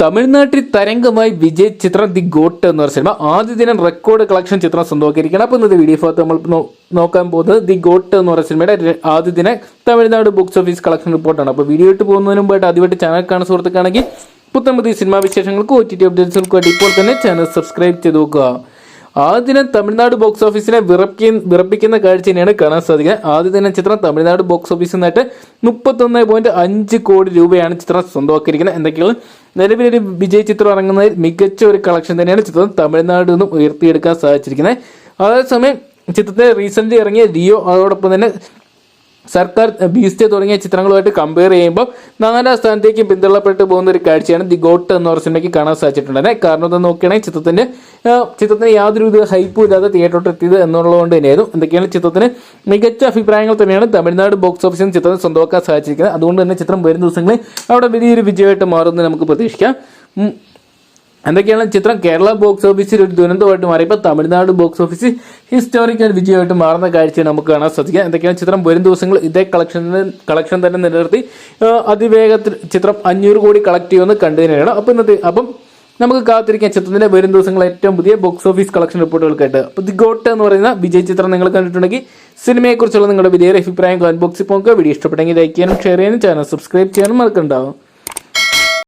തമിഴ്നാട്ടിൽ തരംഗമായി വിജയ് ചിത്രം the got എന്ന് പറഞ്ഞ സിനിമ ആദ്യ ദിനം റെക്കോർഡ് കളക്ഷൻ ചിത്രം സ്വന്തമാക്കിയിരിക്കണം. അപ്പോൾ ഇന്നത്തെ വീഡിയോ ഭാഗത്ത് നമ്മൾ നോക്കാൻ പോകുന്നത് ദി ഗോട്ട് എന്ന് പറയുന്ന സിനിമയുടെ ആദ്യ ദിന തമിഴ്നാട് ബോക്സ് ഓഫീസ് കളക്ഷൻ റിപ്പോർട്ടാണ്. അപ്പോൾ വീഡിയോ ഇട്ട് പോകുന്നതിന് മുമ്പായിട്ട് ആദ്യമായിട്ട് ചാനൽ കാണുന്ന സുഹൃത്തുക്കാണെങ്കിൽ പുത്തൻ പുതിയ സിനിമാ വിശേഷങ്ങൾക്ക് OTT അപ്ഡേറ്റ്സുകൾക്ക് വേണ്ടി ഇപ്പോൾ തന്നെ ചാനൽ സബ്സ്ക്രൈബ് ചെയ്ത് നോക്കുക. ആദ്യ ദിനം തമിഴ്നാട് ബോക്സ് ഓഫീസിനെ വിറപ്പിക്കുന്ന കാഴ്ച തന്നെയാണ് കാണാൻ സാധിക്കുന്നത്. ആദ്യ ദിനം ചിത്രം തമിഴ്നാട് ബോക്സ് ഓഫീസിൽ നിന്നായിട്ട് 31.5 കോടി രൂപയാണ് ചിത്രം സ്വന്തമാക്കിയിരിക്കുന്നത്. എന്തൊക്കെയാണ് നിലവിലൊരു വിജയ് ചിത്രം ഇറങ്ങുന്നതിൽ മികച്ച ഒരു കളക്ഷൻ തന്നെയാണ് ചിത്രം തമിഴ്നാട് നിന്നും ഉയർത്തിയെടുക്കാൻ സാധിച്ചിരിക്കുന്നത്. അതേസമയം ചിത്രത്തെ റീസെന്റ് ഇറങ്ങിയ ലിയോ അതോടൊപ്പം തന്നെ സർക്കാർ ബീസ്റ്റ് തുടങ്ങിയ ചിത്രങ്ങളുമായിട്ട് കമ്പയർ ചെയ്യുമ്പോൾ 4ാം സ്ഥാനത്തേക്ക് പിന്തള്ളപ്പെട്ടു പോകുന്ന ഒരു കാഴ്ചയാണ് ദി ഗോട്ട് എന്ന് പറഞ്ഞ സിനിമയ്ക്ക് കാണാൻ സാധിച്ചിട്ടുണ്ടായിരുന്നത്. കാരണം എന്താ നോക്കുകയാണെങ്കിൽ ചിത്രത്തിന് യാതൊരുവിധ ഹൈപ്പും ഇല്ലാതെ തിയേറ്ററിൽ എത്തിയത് എന്നുള്ളതുകൊണ്ട് തന്നെയായിരുന്നു. എന്തൊക്കെയാണ് ചിത്രത്തിന് മികച്ച അഭിപ്രായങ്ങൾ തന്നെയാണ് തമിഴ്നാട് ബോക്സ് ഓഫീസിൽ ചിത്രം സ്വന്തമാക്കാൻ സാധിച്ചിരിക്കുന്നത്. അതുകൊണ്ട് തന്നെ ചിത്രം വരും ദിവസങ്ങളിൽ അവിടെ വലിയൊരു വിജയമായിട്ട് മാറുമെന്ന് നമുക്ക് പ്രതീക്ഷിക്കാം. എന്തൊക്കെയാണ് ചിത്രം കേരള ബോക്സ് ഓഫീസിൽ ഒരു ദുരന്തമായിട്ട് മാറിയപ്പോൾ തമിഴ്നാട് ബോക്സ് ഓഫീസ് ഹിസ്റ്റോറിക്കൽ വിജയമായിട്ട് മാറുന്ന കാഴ്ചയാണ് നമുക്ക് കാണാൻ സാധിക്കുക. എന്തൊക്കെയാണ് ചിത്രം വരും ദിവസങ്ങൾ ഇതേ കളക്ഷൻ തന്നെ നിലനിർത്തി അതിവേഗത്തിൽ ചിത്രം 500 കോടി കളക്ട് ചെയ്യുമെന്ന് കണ്ടുതന്നെയാണ്. അപ്പം നമുക്ക് കാത്തിരിക്കാൻ ചിത്രത്തിന്റെ വരും ദിവസങ്ങൾ ഏറ്റവും പുതിയ ബോക്സ് ഓഫീസ് കളക്ഷൻ റിപ്പോർട്ടുകൾക്കായിട്ട്. അപ്പോൾ ദി ഗോട്ട് എന്ന് പറയുന്ന വിജയ് ചിത്രം നിങ്ങൾ കണ്ടിട്ടുണ്ടെങ്കിൽ സിനിമയെക്കുറിച്ചുള്ള നിങ്ങളുടെ വലിയ അഭിപ്രായം കമന്റ് ബോക്സിൽ പോകുക. വീഡിയോ ഇഷ്ടപ്പെട്ടെങ്കിൽ ലൈക്ക് ചെയ്യാനും ഷെയർ ചെയ്യാനും ചാനൽ സബ്സ്ക്രൈബ് ചെയ്യാനും മറക്കണ്ടാവും.